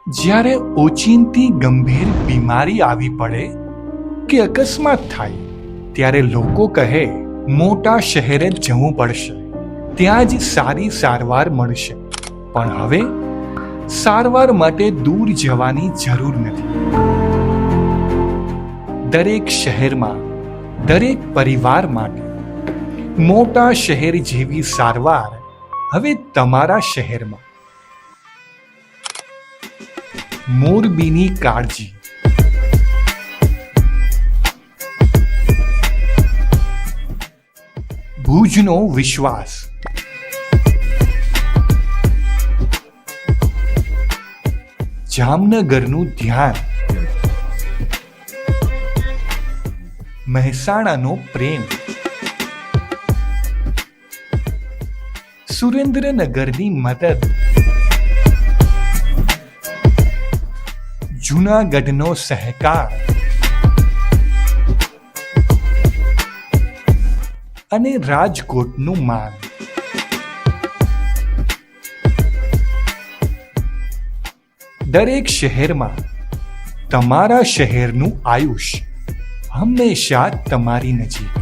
જ્યારે ઓચિંતી ગંભીર બીમારી આવી પડે કે અકસ્માત થાય ત્યારે લોકો કહે મોટા શહેરે જ જવું પડશે, ત્યાં જ સારી સારવાર મળશે. પણ હવે સારવાર માટે દૂર જવાની જરૂર નથી. દરેક શહેરમાં દરેક પરિવાર માટે મોટા શહેર જેવી સારવાર હવે તમારા શહેરમાં. મોરબીની કાળજી. ભુજનો વિશ્વાસ. જામનગરનું ધ્યાન. મહેસાણાનો પ્રેમ. સુરેન્દ્રનગરની મદદ. જૂનાગઢનો સહકાર અને રાજકોટનું માન. દરેક શહેરમાં તમારા શહેરનું આયુષ હંમેશા તમારી નજીક.